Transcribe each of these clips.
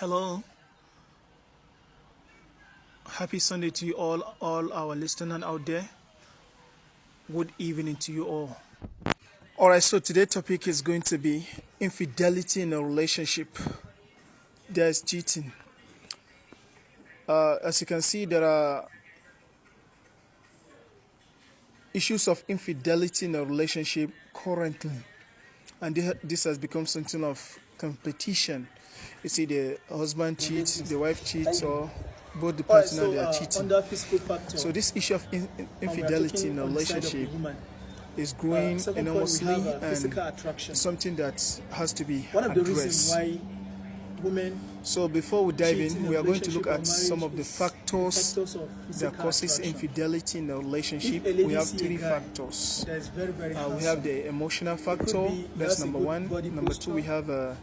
Hello, happy Sunday to you all our listeners out there. Good evening to you all. All right, so today's topic is going to be infidelity in a relationship. There's cheating. As you can see, there are issues of infidelity in a relationship currently, and this has become something of competition. You see, the husband cheats, the wife cheats, or both the partner they are cheating. So this issue of infidelity in a relationship is growing enormously and something that has to be addressed. So before we dive in, we are going to look at some of the factors that causes infidelity in a relationship. We have three factors. We have the emotional factor, that's number one. Number two, we have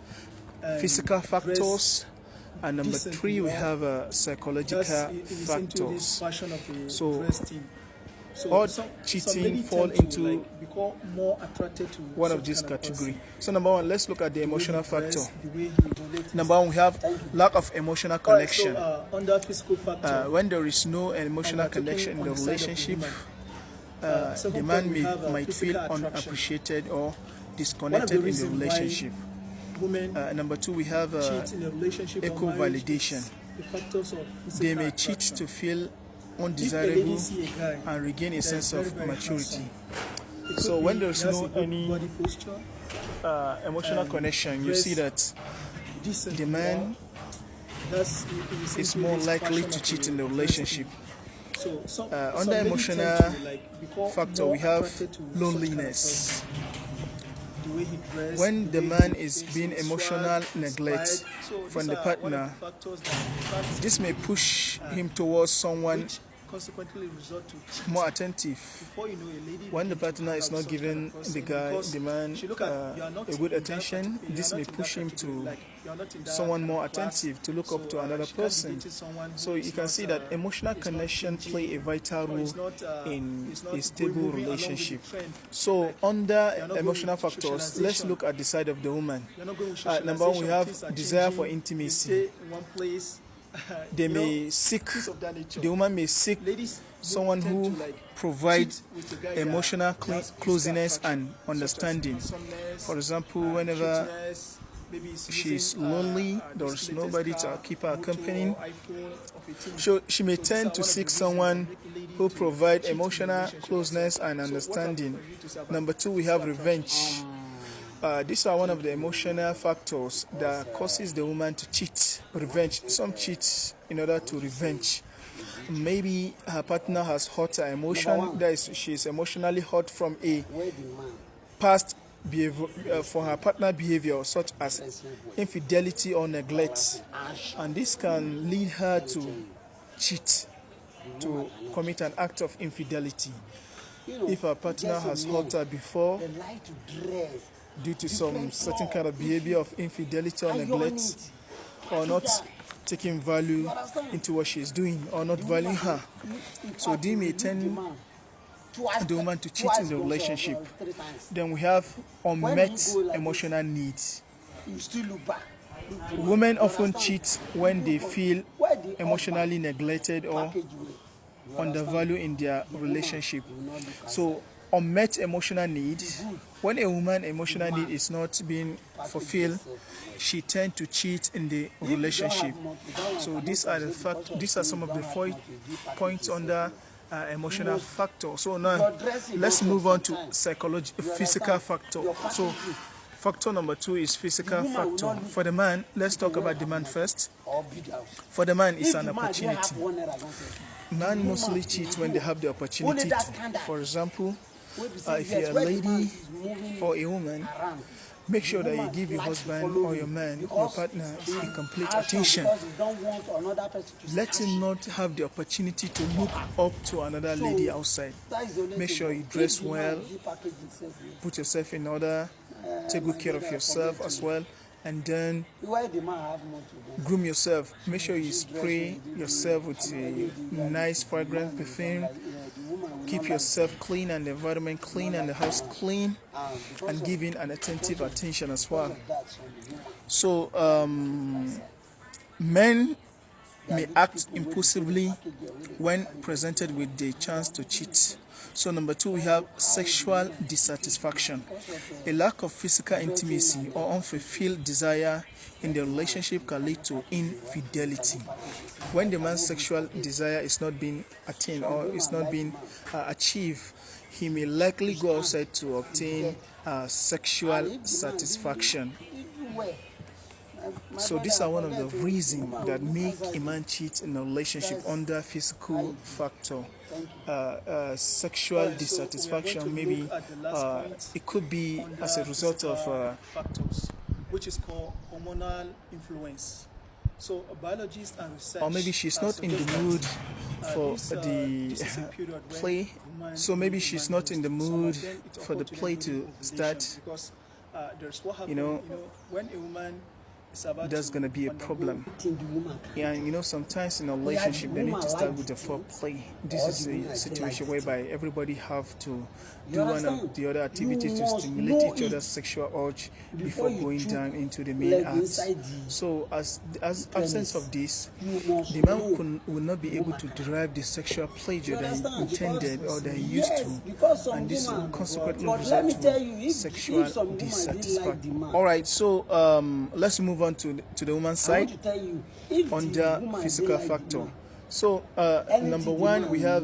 physical factors. And number three, we have psychological factors. So all cheating fall into one of these categories. So number one, let's look at the emotional factor. Number one, we have lack of emotional connection. When there is no emotional connection in the relationship, the man might feel unappreciated or disconnected in the relationship. Number two, we have echo validation. They may cheat to feel undesirable and regain a sense of maturity. So when there's no any emotional connection, you see that the man is more likely to cheat in the relationship. Under emotional factor, we have loneliness. When the man is being emotional neglect from the partner, this may push him towards someone more attentive. When the partner is not giving the man a good attention, this may push him to someone more attentive, to look up to another person. So you can see that emotional connection play a vital role in a stable relationship. So under emotional factors, let's look at the side of the woman. Number one, we have desire for intimacy. The woman may seek someone who provides emotional closeness and understanding. For example, whenever she's lonely, there's nobody to keep her company, so she may tend to seek someone who provides emotional closeness and understanding. Number two, we have revenge. These are one of the emotional factors that causes the woman to cheat. Revenge. Some cheat in order to revenge. Maybe her partner has hurt her emotion. That is, she is emotionally hurt from a past behavior, for her partner behavior, such as infidelity or neglect, and this can lead her to cheat, to commit an act of infidelity. If her partner has hurt her before due to some certain kind of behavior of infidelity or neglect, or not taking value into what she is doing, or not valuing her, so they may tend the woman to cheat in the relationship. Then we have unmet emotional needs. Women often cheat when they feel emotionally neglected or undervalued in their relationship. So unmet emotional need, when a woman's emotional need is not being fulfilled, she tends to cheat in the relationship. So these are some of the points under emotional factor. So now let's move on to physical factor. So factor number two is physical factor. For the man, let's talk about the man first. For the man, it's an opportunity. Man mostly cheats when they have the opportunity to. For example, if you're a lady or a woman, make sure that you give your husband or your man, your partner, a complete attention. Let him not have the opportunity to look up to another lady outside. Make sure you dress well, put yourself in order, take good care of yourself as well, and then groom yourself. Make sure you spray yourself with a nice fragrant perfume. Keep yourself clean and the environment clean and the house clean, and giving an attentive attention as well. So Men may act impulsively when presented with the chance to cheat. So number 2, we have sexual dissatisfaction. A lack of physical intimacy or unfulfilled desire in the relationship can lead to infidelity. When the man's sexual desire is not being attained or is not being achieved, he may likely go outside to obtain sexual satisfaction. So these are one of the reasons that make a man cheat in a relationship under physical factor. Sexual dissatisfaction, maybe it could be as a result of factors, which is called hormonal influence. So biologists and research, or maybe she's not in the mood for the play. So maybe she's not in the mood for the play to start. You know, when a woman, that's going to be a problem. Yeah, and you know, sometimes in a relationship they need to start with the foreplay. This is a situation whereby everybody have to do one of the other activities to stimulate each other's sexual urge before going down into the main acts. So as absence of this, the man will not be able to derive the sexual pleasure that he intended or that he used to, and this will consequently result to sexual dissatisfaction. Alright, so let's move on to the woman's side under physical factor. So number 1, we have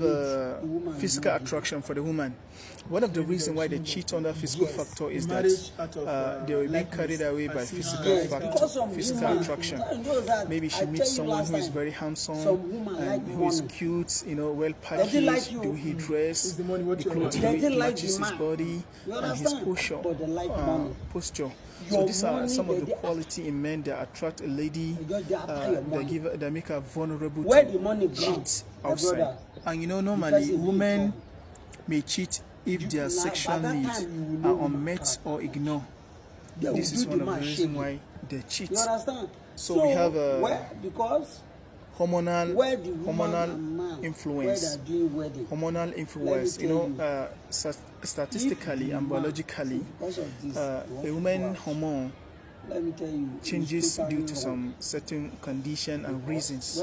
physical attraction for the woman. One of the reasons why they cheat on that physical factor is that they will be carried away by physical factor, physical attraction. Maybe she meets someone who is very handsome and who is cute, you know, well packaged, the way he dress, the clothing he matches his body and his posture. So these are some of the quality in men that attract a lady, that make her vulnerable to cheat outside. And you know, normally women may cheat if their sexual needs are unmet or ignored. This is one of the reasons why they cheat. So we have hormonal influence. Hormonal influence. You know, statistically and biologically, a woman's hormone changes due to some certain condition and reasons.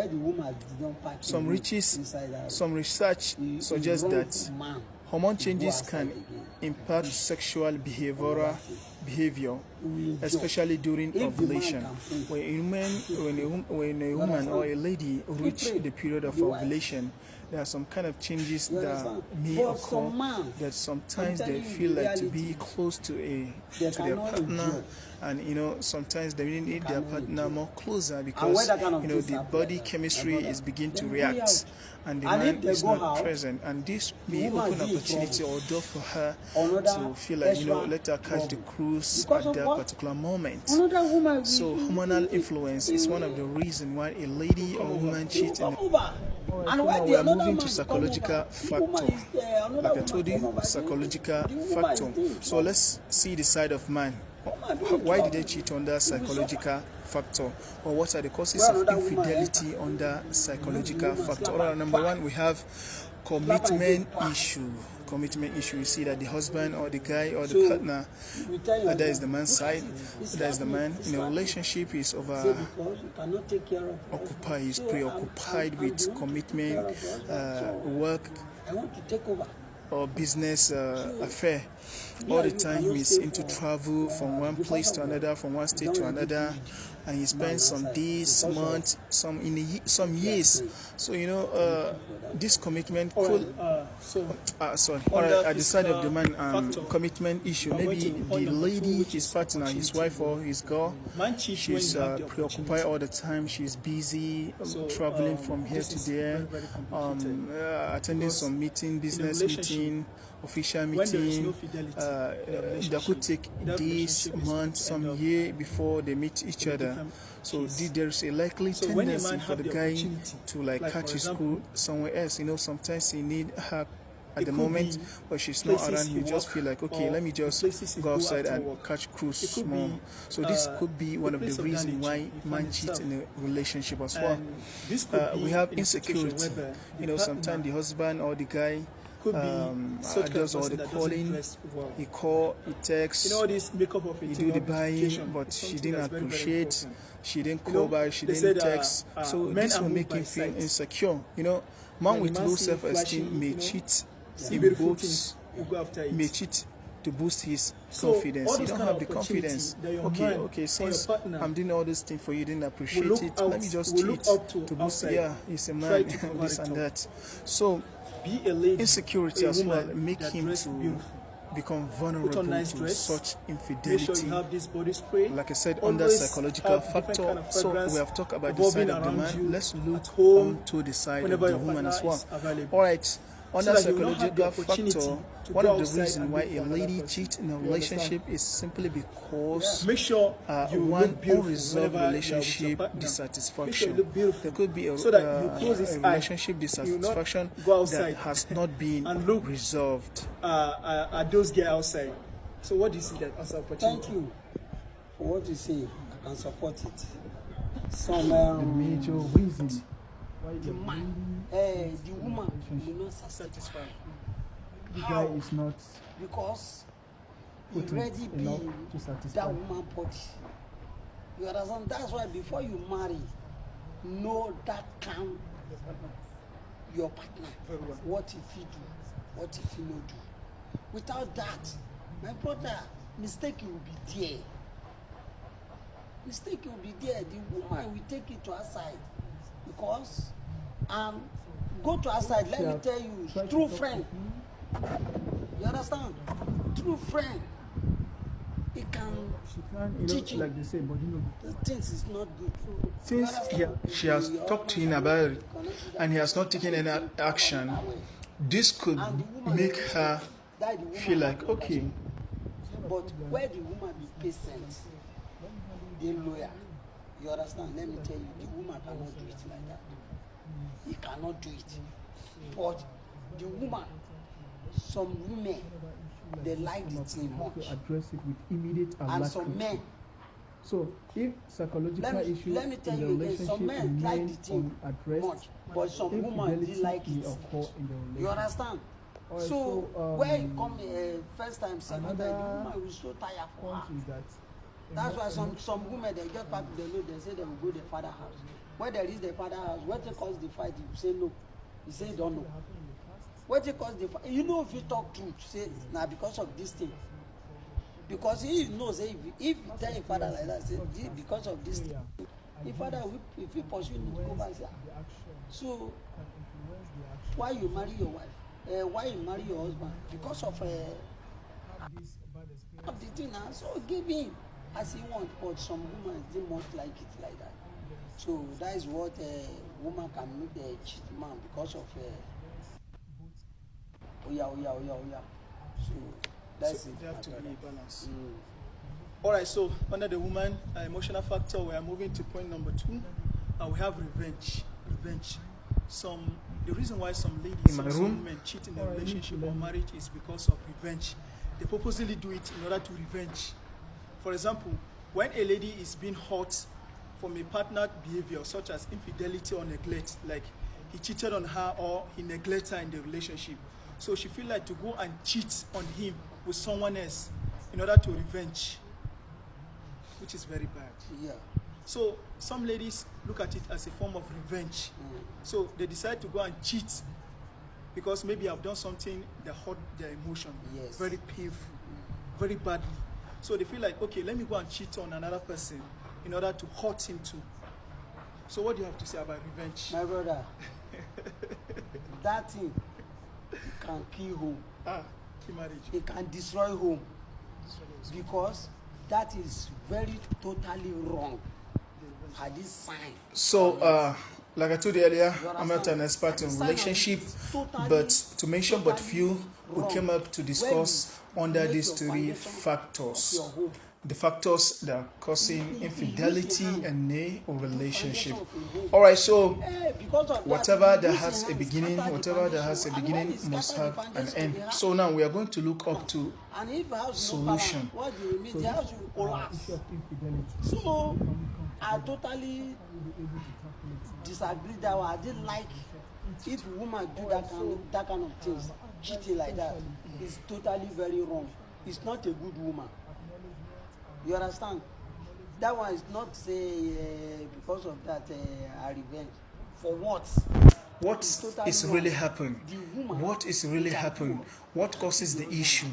Some research suggests that hormone changes can impact sexual behavior, especially during ovulation. When a woman or a lady reach the period of ovulation, there are some kind of changes that may occur, that sometimes they feel like to be close to their partner, and you know, sometimes they really need their partner more closer because you know the body chemistry is beginning to react and the man is not present, and this may open opportunity or door for her to feel like, you know, let her catch the cruise at that particular moment. So hormonal influence is one of the reasons why a lady or woman cheats. And we are moving to psychological factor. Like I told you, psychological factor. So let's see the side of man. Why did they cheat under psychological factor, or what are the causes of infidelity under psychological factor? Alright, number 1, we have commitment issue. Commitment issue. You see that the husband or the guy or the partner, that is the man's side, that is the man in a relationship, is occupied, is preoccupied with commitment, work, or business affair. All the time he's into travel from one place to another, from one state to another, and he spends some days, months, some years. So you know, this commitment could alright, at the side of the man, commitment issue. Maybe the lady, his partner, his wife or his girl, she's preoccupied all the time. She's busy traveling from here to there, attending some business meeting, official meeting. That could take days, months, some year before they meet each other. So there's a likely tendency for the guy to like catch his crew somewhere else. You know, sometimes he need her at the moment, but she's not around. You just feel like, okay, let me just go outside and catch cruise more. So this could be one of the reasons why man cheats in a relationship as well. We have insecurity. You know, sometimes the husband or the guy could be such does all person the that calling. doesn't dress well. He call, he texts, all this makeup of he do the buying, but she didn't appreciate. She didn't call back. She didn't text. So this will make him feel insecure. Man with low self-esteem may cheat in boats, may cheat to boost his confidence. You don't have the confidence. Okay, since I'm doing all this thing for you, didn't appreciate it. Let me just cheat to boost. Yeah, he's a man, this and that. So insecurity as well make him to become vulnerable to such infidelity. Like I said, under psychological factor. So we have talked about the side of the man. Let's look onto the side of the woman as well. All right. Under psychological factor, one of the reasons why a lady cheats in a relationship is simply because one unresolved relationship dissatisfaction. There could be a relationship dissatisfaction that has not been resolved. Those get outside. So what do you see that as an opportunity? Thank you for what you say. I can support it. The major reason why the woman will not satisfy. The guy is not because he already be that woman body. You understand? That's why before you marry, know that can your partner. What if he do? What if he not do? Without that, my brother, mistake will be there. Mistake will be there. The woman will take it to her side. Because go to her side, let me tell you, true friend. You understand? True friend. It can teach you like they say, but the things is not good. Since she has talked to him about it and he has not taken any action, this could make her feel like, okay. But where the woman is patient, the lawyer, you understand? Let me tell you, the woman cannot do it like that. He cannot do it. But the woman, some women, they like the thing much. Address it with immediate and some men. So if psychological issues let me tell you again, some men like the thing much, but some women didn't like it. You understand? So when you come first time, second time, the woman will so tired for her. That's why some women, they get back to the road, they say they will go to their father's house. When they reach their father's house, what they cause the fight, you say no. You say don't know. What they cause the fight, if you talk truth, say now because of this thing. Because he knows, if you tell your father like that, say because of this thing. Your father, if he pursue you, go back and say, so why you marry your wife? Why you marry your husband? Because of the thing now. So give him as he wants, but some women they must like it like that. So that is what a woman can make the cheat man because of So that's it. They have to be a balance. All right. So under the woman emotional factor, we are moving to point number 2. We have revenge. The reason why some ladies, some women cheat in a relationship or marriage is because of revenge. They purposely do it in order to revenge. For example, when a lady is being hurt from a partner behavior such as infidelity or neglect, like he cheated on her or he neglects her in the relationship, so she feels like to go and cheat on him with someone else in order to revenge, which is very bad. Yeah. So some ladies look at it as a form of revenge. So they decide to go and cheat because maybe I've done something that hurt their emotion, very painful, very badly. So they feel like, okay, let me go and cheat on another person in order to hurt him too. So what do you have to say about revenge? My brother, that thing can kill home. Kill marriage. It can destroy home. Because that is very totally wrong. At this sign. So, like I told you earlier, I'm not an expert in relationship, but to mention but few, we came up to discuss under these 3 factors. The factors that are causing infidelity in a relationship. All right, so whatever that has a beginning, must have an end. So now we are going to look up to solution. So I totally disagree that one. I didn't like if a woman do that kind of things, cheating like that. It's totally very wrong. It's not a good woman. You understand? That one is not say because of that revenge. For what? What is really happened? What is really happened? What causes the issue?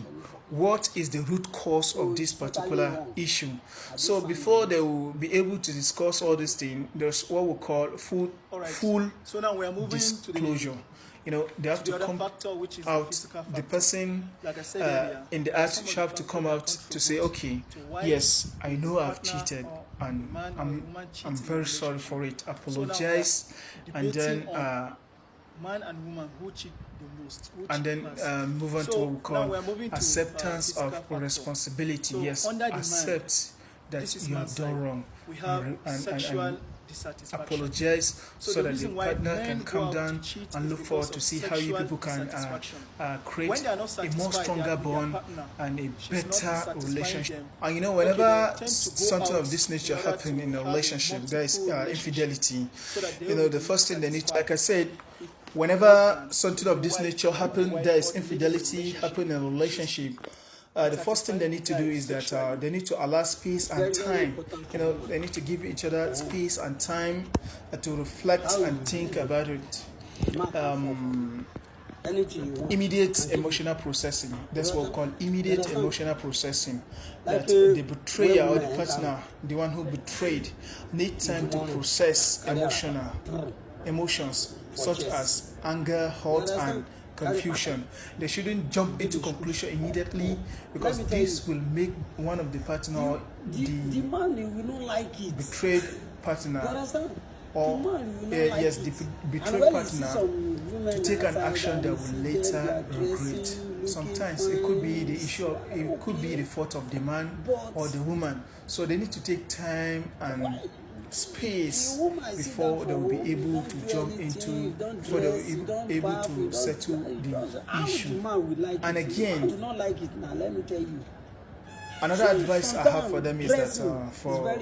What is the root cause of this particular issue? So before they will be able to discuss all these things, there's what we call full so now we are moving disclosure. To you know, they have to come factor, which is out. The person like I said earlier, in the act have to come out to say, okay, yes, I know I've cheated, and I'm very sorry for it. Apologize, and then man and woman who cheat the most, and then move on to what we call acceptance of responsibility. So yes, accept that you have done wrong. We have sexual apologize so that the partner can come down and look forward to see how you people can create a more stronger bond and a better relationship. And you know, whenever something of this nature happens in a relationship, there is infidelity. You know, the first thing they need to, like I said, whenever something of this nature happens, there is infidelity happen in a relationship. The first thing they need to do is that they need to allow space and time. You know, they need to give each other space and time to reflect and think about it. Immediate emotional processing. That's what we call immediate emotional processing. That the betrayer or the partner, the one who betrayed, need time to process emotions such as anger, hurt, and confusion. They shouldn't jump into conclusion immediately, because this will make one of the partner, the man will not like it. Betrayed partner, or yes, the betrayed partner, to take an action that will later regret. Sometimes it could be the issue of, it could be the fault of the man or the woman. So they need to take time and space before they will be able to jump into, before they will be able to settle the issue. And again, another advice I have for them is that for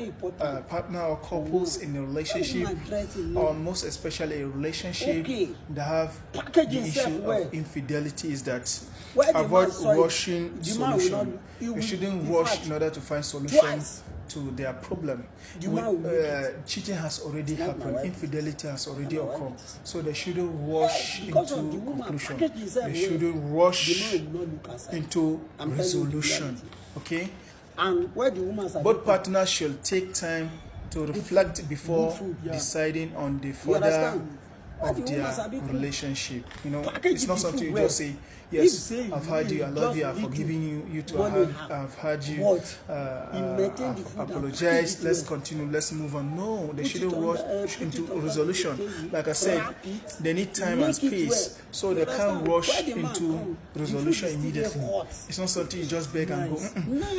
partner or couples in a relationship, or most especially a relationship that have the issue of infidelity, is that avoid rushing solution. You shouldn't rush in order to find solutions to their problem. Cheating has already happened, infidelity has already occurred, so they shouldn't rush into conclusion. They shouldn't rush into resolution. Okay, and where the woman both partners should take time to reflect before deciding on the further of their relationship. You know, it's not something you just say, yes, I've heard you, I love you, I've forgiven you too, I've heard you, I've apologized, let's continue, let's move on. No, they shouldn't rush into resolution. Like I said, they need time and space, so they can't rush into resolution immediately. It's not something you just beg and go.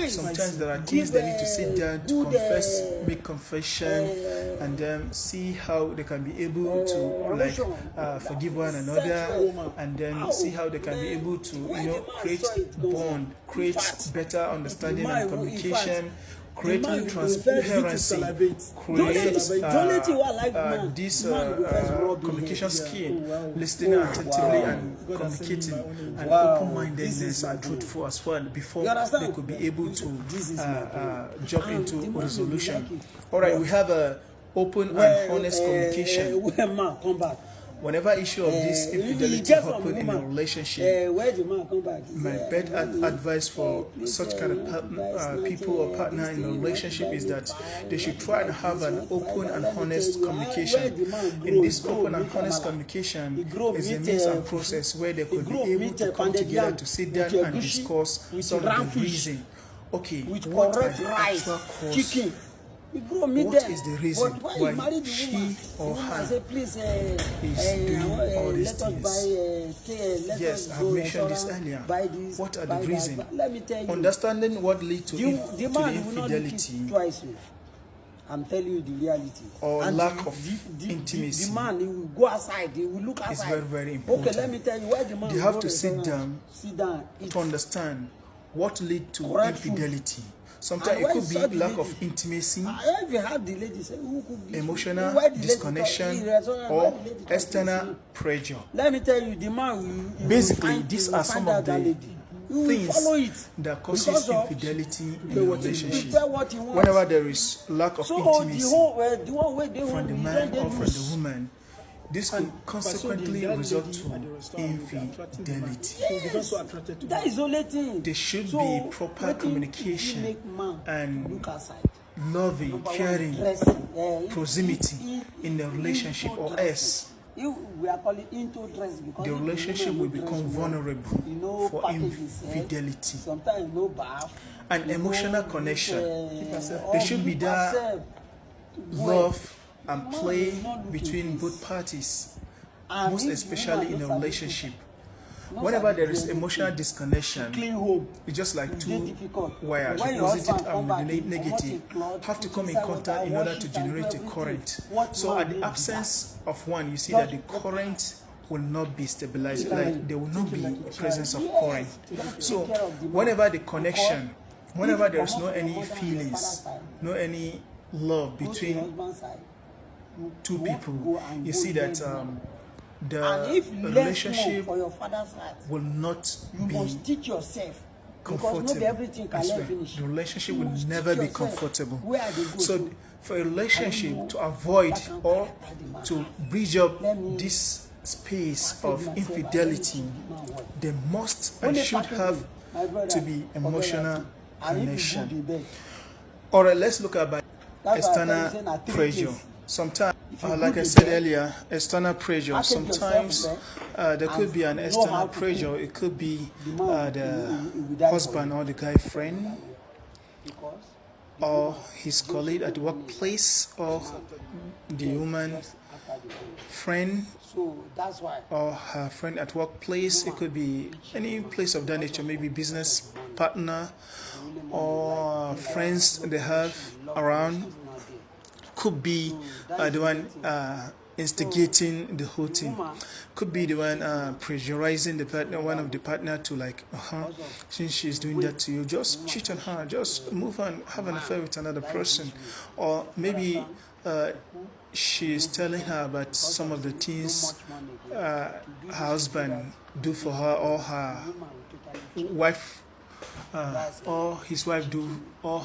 Sometimes there are things they need to sit down to confess, make confession, and then see how they can be able to forgive one another, and then see how they can be able to, you know, create bond, create better understanding and communication, create transparency, create this communication skill, listening attentively and communicating, and open-mindedness and truthful as well, before they could be able to jump into resolution. All right, we have a open and honest communication. Whenever issue of this infidelity happen in a relationship, my best advice for such kind of people or partner in a relationship is that they should try and have an open and honest communication. In this open and honest communication is a means and process where they could be able to come together to sit down and discuss some of the reason. Okay, what are the actual cause? What is the reason why she or her is doing all these things? Yes, I have mentioned this earlier. What are the reasons? Understanding what leads to the infidelity, I'm telling you the reality. Or and lack of intimacy. The man, he will go outside, he will look outside. It's very, very important. Okay, let me tell you why the man. They have to sit down to understand what leads to infidelity. Sometimes it could be lack of intimacy, if you have the lady, say, who cook this? emotional disconnection, or external pressure. Let me tell you, the man will Basically, these are some of the things that causes because infidelity in a relationship. What he wants. Whenever there is lack of intimacy the one way they from the man or from the woman, this could consequently result to infidelity. Yes, that is the only thing. There should be proper communication and loving, caring, proximity in the relationship, or else we are calling into dress because the relationship will become vulnerable for infidelity. Sometimes no bath. An emotional connection. There should be that love and play between both parties, most especially in a relationship. Whenever there is emotional disconnection, it's just like two wires, positive and negative, have to come in contact in order to generate a current. So at the absence of one, you see that the current will not be stabilized, like there will not be a presence of current. So whenever the connection, whenever there is no any feelings, no any love between two people, you see that the relationship will not be comfortable. The relationship will never be comfortable. So for a relationship to avoid or to bridge up this space of infidelity, there must and should have to be emotional connection. Alright, let's look at external pressure. Sometimes, like I said earlier, external pressure. Sometimes there could be an external pressure. It could be the husband or the guy friend, or his colleague at the workplace, or the woman friend, or her friend at workplace. It could be any place of that nature, maybe business partner or friends they have around. Could be the one instigating the whole thing. Could be the one pressurizing the partner, one of the partner, to like, since she's doing that to you, just cheat on her, just move on, have an affair with another person. Or maybe she's telling her about some of the things her husband do for her, or her wife or his wife do, or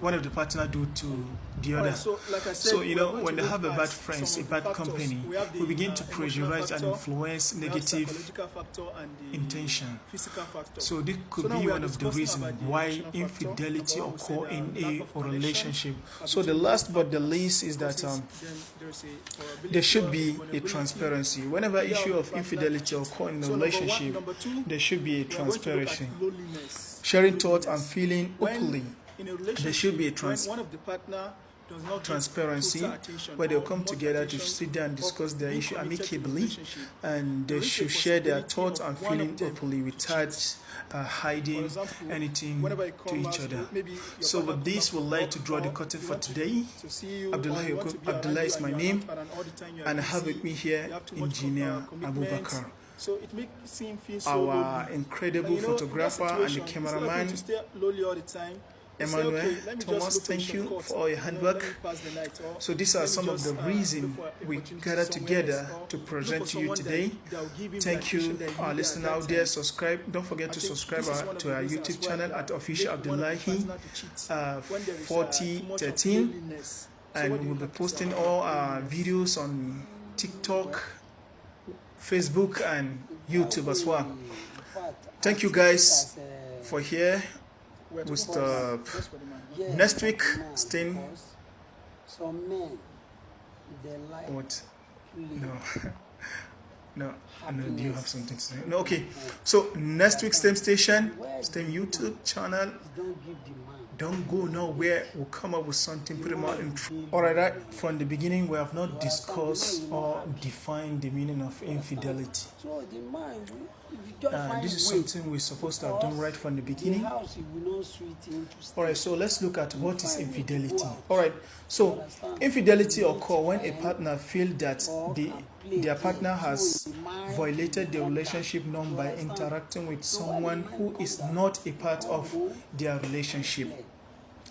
one of the partner do to the other. So you know, when they have a bad friends, a bad company, we begin to pressurize and influence negative intention. So this could be one of the reasons why infidelity occur in a relationship. So the last but the least is that there should be a transparency. Whenever issue of infidelity occur in a relationship, there should be a transparency. Sharing thoughts and feeling openly. There should be a transparency where they'll come together to sit down and discuss their issue amicably, and they should share their thoughts and feelings openly without hiding anything to each other. So with this, we'd like to draw the curtain for today. Abdullah is my name, and I have with me here Engineer Abubakar, our incredible photographer and the cameraman. Emmanuel, Thomas, thank you for all your handwork. So these are some of the reasons we gather together to present to you today. Thank you, our listener out there. Subscribe. Don't forget to subscribe to our YouTube channel at Official Abdullahi 4013, and we'll be posting all our videos on TikTok, Facebook, and YouTube as well. Thank you guys for here. We'll stop next week. Staying. What? No. Do you have something to say? No. Okay. So next week, same station, same YouTube channel. Don't go nowhere. We'll come up with something pretty much interesting. Alright, from the beginning, we have not discussed or defined the meaning of infidelity. This is something we're supposed to have done right from the beginning. Alright, so let's look at what is infidelity. Alright, so infidelity occurs when a partner feels that their partner has violated the relationship norm by interacting with someone who is not a part of their relationship.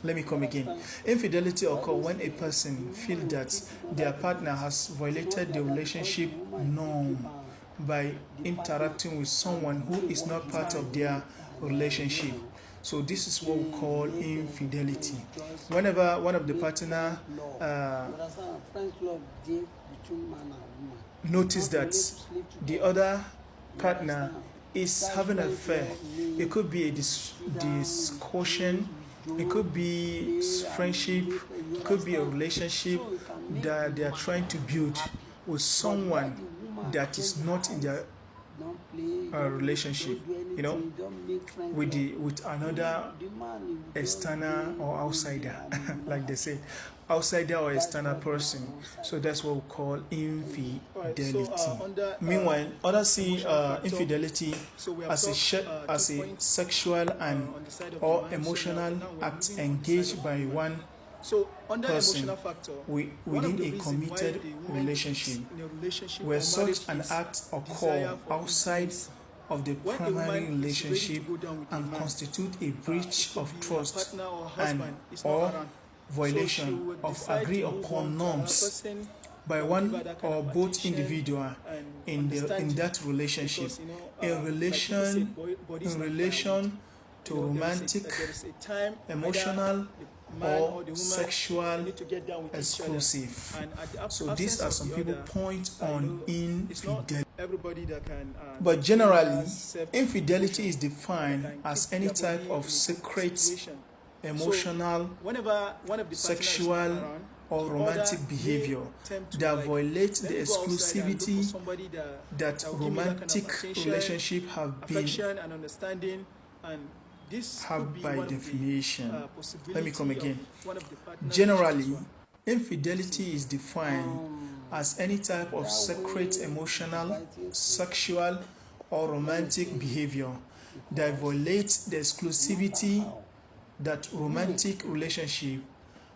Let me come again. Infidelity occurs when a person feels that their partner has violated the relationship norm by interacting with someone who is not part of their relationship. So this is what we call infidelity. Whenever one of the partner notice that the other partner is having an affair, it could be a discussion, it could be friendship, it could be a relationship that they are trying to build with someone that is not in their relationship, you know, with another external or outsider, like they say, outsider or external person. So that's what we call infidelity. Meanwhile, others see infidelity as a sexual and or emotional act engaged by one person within a committed relationship, where such an act occurs outside of the primary relationship and constitute a breach of trust and or violation of agreed upon norms by one or both individual in that relationship in relation to romantic, emotional, or sexual exclusive. So these are some people point on infidelity. But generally, infidelity is defined as any type of secret, emotional, sexual, or romantic behavior that violates the exclusivity that romantic relationships have by definition. Let me come again. Generally, infidelity is defined as any type of secret, emotional, sexual, or romantic behavior that violates the exclusivity that romantic relationships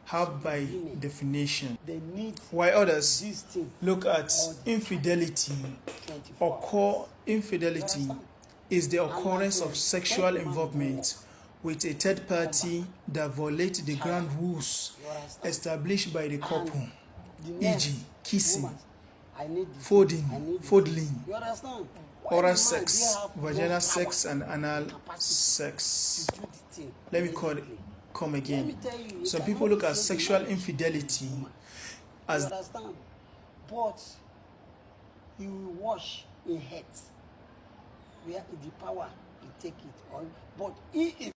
have by definition. While others look at infidelity, infidelity is the occurrence of sexual involvement with a third party that violates the ground rules established by the couple, e.g., kissing, fondling, oral sex, vaginal sex, and anal sex. Let me come again. Some people look at sexual infidelity as but he will wash a head where the power he take it on, but he